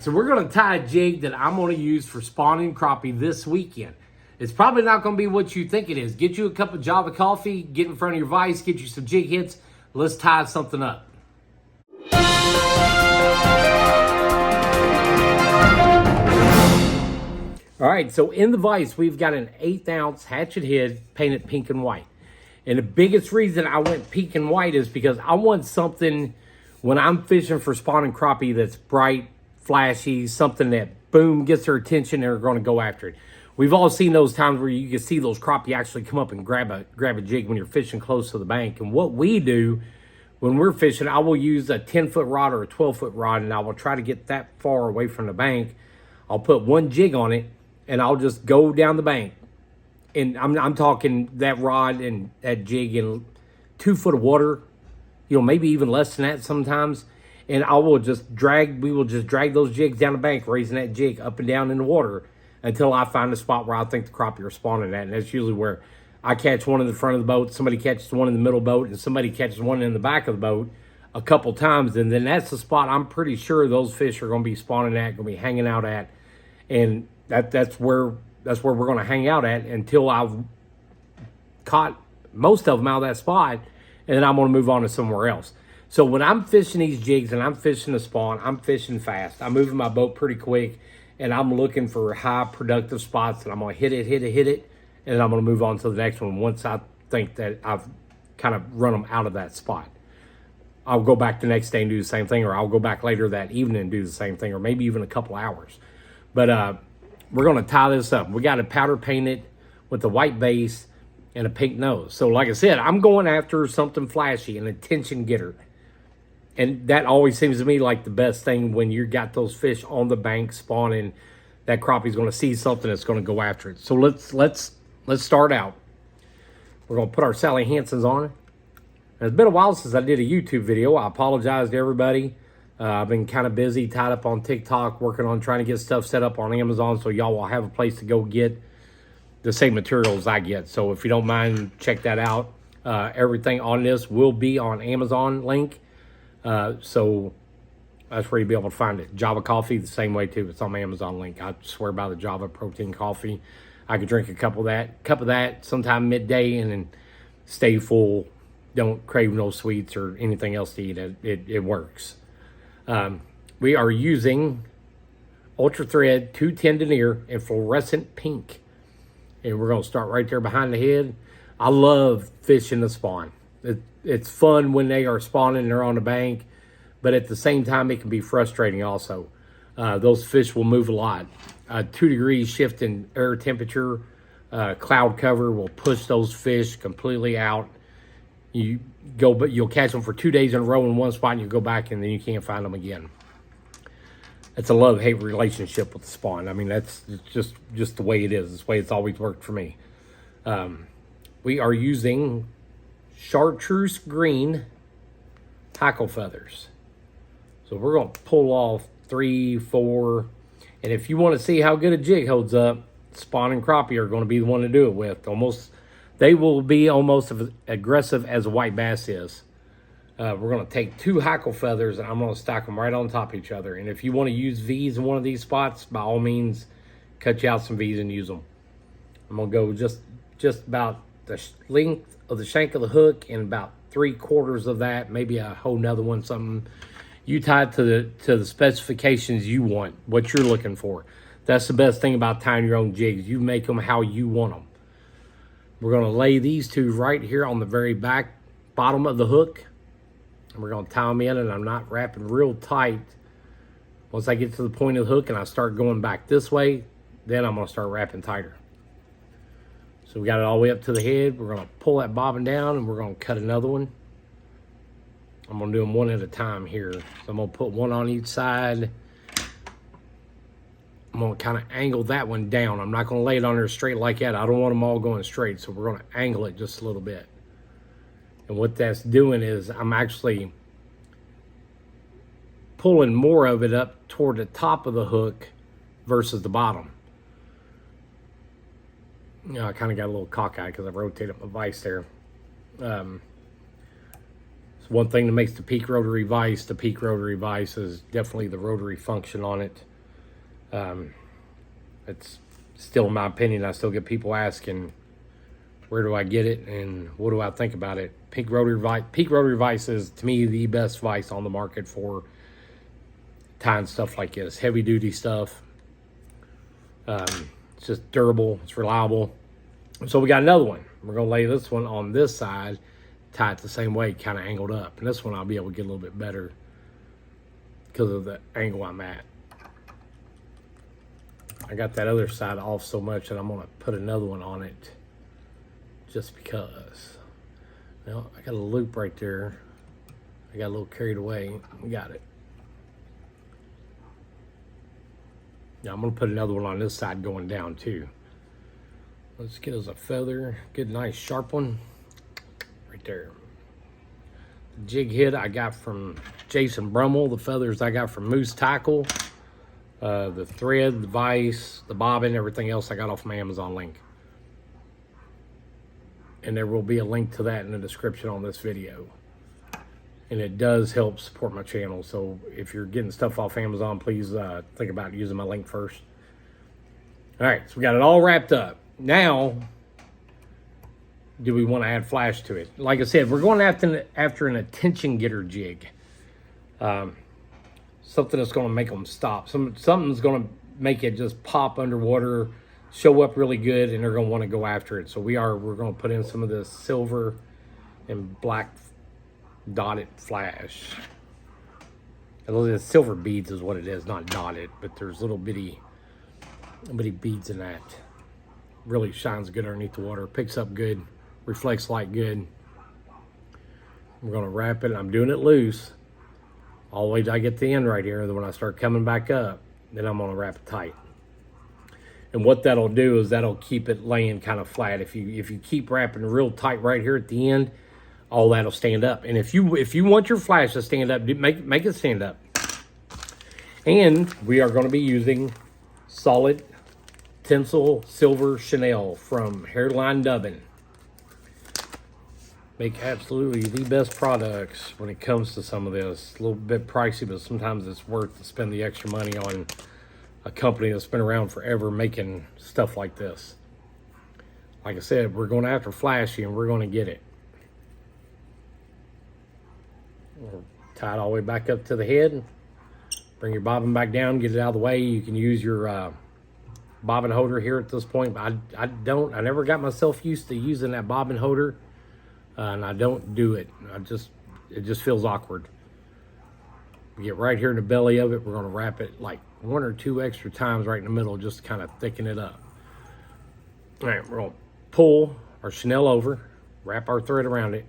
So we're going to tie a jig that I'm going to use for spawning crappie this weekend. It's probably not going to be what you think it is. Get you a cup of Java coffee, get in front of your vise, get you some jig hits. Let's tie something up. All right, so in the vise, we've got an 1/8 ounce hatchet head painted pink and white. And the biggest reason I went pink and white is because I want something when I'm fishing for spawning crappie that's bright, flashy, something that, boom, gets their attention and they're going to go after it. We've all seen those times where you can see those crappie actually come up and grab a jig when you're fishing close to the bank. And what we do when we're fishing, I will use a 10-foot rod or a 12-foot rod, and I will try to get that far away from the bank. I'll put one jig on it, and I'll just go down the bank. And I'm talking that rod and that jig in 2 foot of water, maybe even less than that sometimes. And we will just drag those jigs down the bank, raising that jig up and down in the water until I find a spot where I think the crappie are spawning at. And that's usually where I catch one in the front of the boat, somebody catches one in the middle boat, and somebody catches one in the back of the boat a couple times. And then that's the spot I'm pretty sure those fish are going to be spawning at, going to be hanging out at. And that's where we're going to hang out at until I've caught most of them out of that spot, and then I'm going to move on to somewhere else. So when I'm fishing these jigs and I'm fishing the spawn, I'm fishing fast. I'm moving my boat pretty quick, and I'm looking for high productive spots, and I'm going to hit it, and then I'm going to move on to the next one once I think that I've kind of run them out of that spot. I'll go back the next day and do the same thing, or I'll go back later that evening and do the same thing, or maybe even a couple hours. But we're going to tie this up. We got it powder painted with a white base and a pink nose. So like I said, I'm going after something flashy, an attention getter. And that always seems to me like the best thing when you got those fish on the bank spawning. That crappie's going to see something that's going to go after it. So let's start out. We're going to put our Sally Hansen's on. It's been a while since I did a YouTube video. I apologize to everybody. I've been kind of busy, tied up on TikTok, working on trying to get stuff set up on Amazon so y'all will have a place to go get the same materials I get. So if you don't mind, check that out. Everything on this will be on Amazon link. So that's where you'll be able to find it. Java coffee, the same way too. It's on my Amazon link. I swear by the Java protein coffee. I could drink a cup of that sometime midday and then stay full. Don't crave no sweets or anything else to eat. It works. We are using Ultra Thread 210 denier in fluorescent pink. And we're going to start right there behind the head. I love fishing the spawn. It's fun when they are spawning and they're on the bank, but at the same time, it can be frustrating also. Those fish will move a lot. 2 degrees shift in air temperature, cloud cover will push those fish completely out. But you'll catch them for 2 days in a row in one spot, and you go back, and then you can't find them again. It's a love-hate relationship with the spawn. I mean, it's just the way it is. It's the way it's always worked for me. We are using chartreuse green hackle feathers. So we're going to pull off 3, 4. And if you want to see how good a jig holds up, spawning crappie are going to be the one to do it with. They will be almost as aggressive as a white bass is. We're going to take 2 hackle feathers, and I'm going to stack them right on top of each other. And if you want to use V's in one of these spots, by all means, cut you out some V's and use them. I'm going to go just about the length of the shank of the hook and about 3/4 of that, maybe a whole nother one, something. You tie it to the specifications you want, what you're looking for. That's the best thing about tying your own jigs. You make them how you want them. We're going to lay these 2 right here on the very bottom of the hook. And we're going to tie them in, and I'm not wrapping real tight. Once I get to the point of the hook and I start going back this way, then I'm going to start wrapping tighter. So we got it all the way up to the head. We're going to pull that bobbin down, and we're going to cut another one. I'm going to do them one at a time here. So I'm going to put one on each side. I'm going to kind of angle that one down. I'm not going to lay it on there straight like that. I don't want them all going straight, so we're going to angle it just a little bit. And what that's doing is I'm actually pulling more of it up toward the top of the hook versus the bottom. I kind of got a little cockeyed because I rotated my vise there. It's one thing that makes the peak rotary vise is definitely the rotary function on it. It's still, in my opinion, I still get people asking, where do I get it and what do I think about it? Peak rotary vise is, to me, the best vise on the market for tying stuff like this, heavy duty stuff. It's just durable, it's reliable. So we got another one. We're gonna lay this one on this side, tie it the same way, kind of angled up. And this one I'll be able to get a little bit better because of the angle I'm at. I got that other side off so much that I'm gonna put another one on it just because. Well, I got a loop right there. I got a little carried away. We got it. Now I'm gonna put another one on this side going down too. Let's get us a feather, good nice sharp one right there. The jig head I got from Jason Brummel. The feathers I got from Moose Tackle. The thread, the vise, the bobbin, everything else I got off my Amazon link. And there will be a link to that in the description on this video. And it does help support my channel. So if you're getting stuff off Amazon, please think about using my link first. All right, so we got it all wrapped up. Now, do we want to add flash to it? Like I said, we're going after an attention getter jig. Something that's going to make them stop. Something's going to make it just pop underwater, show up really good, and they're going to want to go after it. So we're going to put in some of this silver and black dotted flash. The silver beads is what it is, not dotted, but there's little bitty beads in that. Really shines good underneath the water, picks up good, reflects light good. We're going to wrap it. I'm doing it loose all the way till I get to the end right here. Then when I start coming back up, then I'm going to wrap it tight. And what that'll do is that'll keep it laying kind of flat. If you keep wrapping real tight right here at the end, all that'll stand up. And if you want your flash to stand up, make it stand up. And we are going to be using solid tinsel silver Chanel from Hairline Dubbin. Make absolutely the best products when it comes to some of this. A little bit pricey, but sometimes it's worth to spend the extra money on a company that's been around forever making stuff like this. Like I said, we're going after flashy and we're going to get it. We'll tie it all the way back up to the head. Bring your bobbin back down, get it out of the way. You can use your bobbin holder here at this point. But I never got myself used to using that bobbin holder. And I don't do it. It just feels awkward. We get right here in the belly of it. We're going to wrap it like 1 or 2 extra times right in the middle, just to kind of thicken it up. All right, we're going to pull our Chanel over, wrap our thread around it.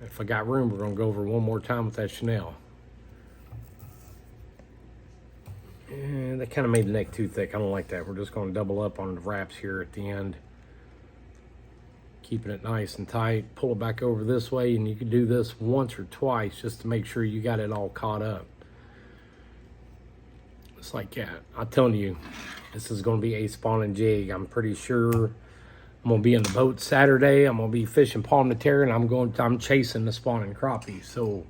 If I got room, we're going to go over one more time with that Chanel. And that kind of made the neck too thick. I don't like that. We're just going to double up on the wraps here at the end. Keeping it nice and tight. Pull it back over this way, and you can do this once or twice just to make sure you got it all caught up. It's like that. I'm telling you, this is going to be a spawning jig. I'm pretty sure I'm going to be in the boat Saturday. I'm going to be fishing Palm de Terre, and I'm chasing the spawning crappie. So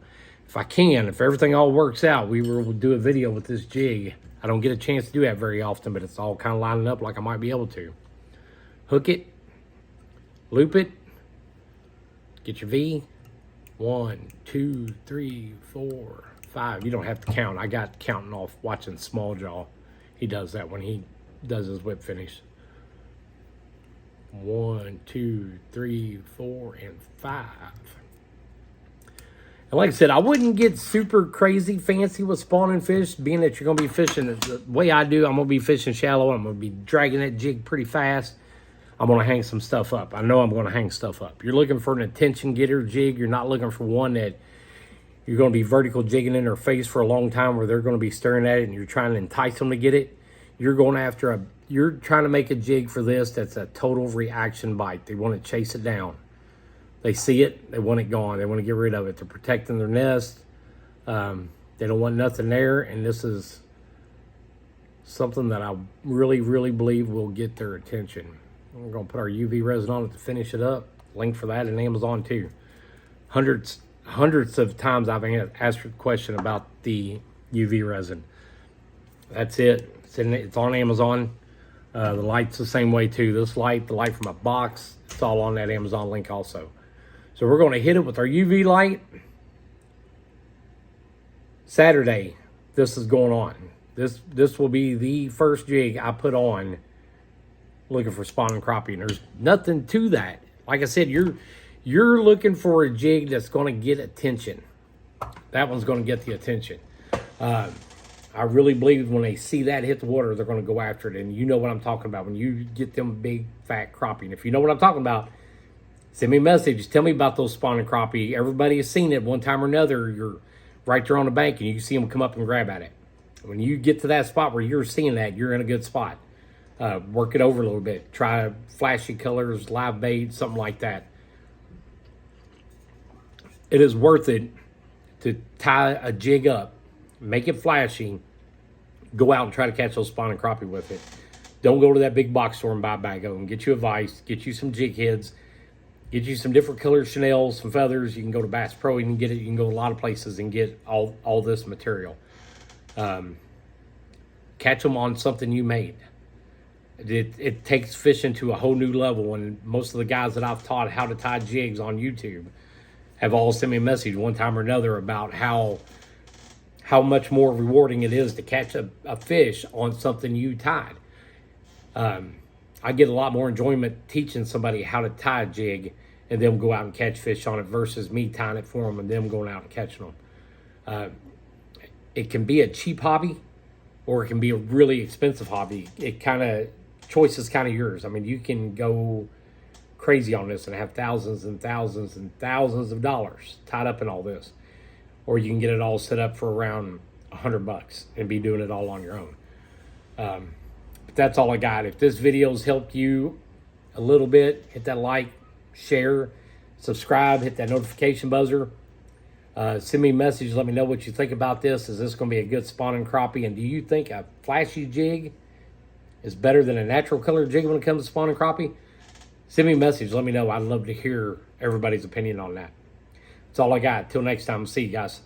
if everything all works out, we will do a video with this jig. I don't get a chance to do that very often, but it's all kind of lining up like I might be able to. Hook it. Loop it, get your V, 1, 2, 3, 4, 5. You don't have to count. I got counting off watching Small Jaw. He does that when he does his whip finish. 1, 2, 3, 4, and 5. And like I said, I wouldn't get super crazy fancy with spawning fish, being that you're going to be fishing the way I do. I'm going to be fishing shallow. I'm going to be dragging that jig pretty fast. I'm going to hang some stuff up. I know I'm going to hang stuff up. You're looking for an attention getter jig. You're not looking for one that you're going to be vertical jigging in their face for a long time where they're going to be staring at it and you're trying to entice them to get it. You're trying to make a jig for this that's a total reaction bite. They want to chase it down. They see it. They want it gone. They want to get rid of it. They're protecting their nest. They don't want nothing there. And this is something that I really, really believe will get their attention. We're going to put our UV resin on it to finish it up. Link for that in Amazon too. Hundreds of times I've asked a question about the UV resin. That's it. It's on Amazon. The light's the same way too. This light, the light from a box, it's all on that Amazon link also. So we're going to hit it with our UV light. Saturday, this is going on. This will be the first jig I put on looking for spawning crappie. And there's nothing to that. Like I said, you're looking for a jig that's going to get attention. That one's going to get the attention. I really believe when they see that hit the water, they're going to go after it. And you know what I'm talking about when you get them big, fat crappie. And if you know what I'm talking about, send me a message. Tell me about those spawning crappie. Everybody has seen it one time or another. You're right there on the bank and you see them come up and grab at it. When you get to that spot where you're seeing that, you're in a good spot. Work it over a little bit. Try flashy colors, live bait, something like that. It is worth it to tie a jig up, make it flashy, go out and try to catch those spawning crappie with it. Don't go to that big box store and buy a bag of them. Get you a vise, get you some jig heads, get you some different colors, Chanel, some feathers. You can go to Bass Pro, you can get it. You can go to a lot of places and get all this material. Catch them on something you made. It takes fishing to a whole new level, and most of the guys that I've taught how to tie jigs on YouTube have all sent me a message one time or another about how much more rewarding it is to catch a fish on something you tied. I get a lot more enjoyment teaching somebody how to tie a jig and them go out and catch fish on it versus me tying it for them and them going out and catching them. It can be a cheap hobby or it can be a really expensive hobby. Choice is kind of yours. I mean, you can go crazy on this and have thousands and thousands and thousands of dollars tied up in all this. Or you can get it all set up for around $100 and be doing it all on your own. But that's all I got. If this video's helped you a little bit, hit that like, share, subscribe, hit that notification buzzer. Send me a message. Let me know what you think about this. Is this going to be a good spawning crappie? And do you think a flashy jig is better than a natural color jig when it comes to spawning crappie? Send me a message. Let me know. I'd love to hear everybody's opinion on that. That's all I got. Till next time. See you guys.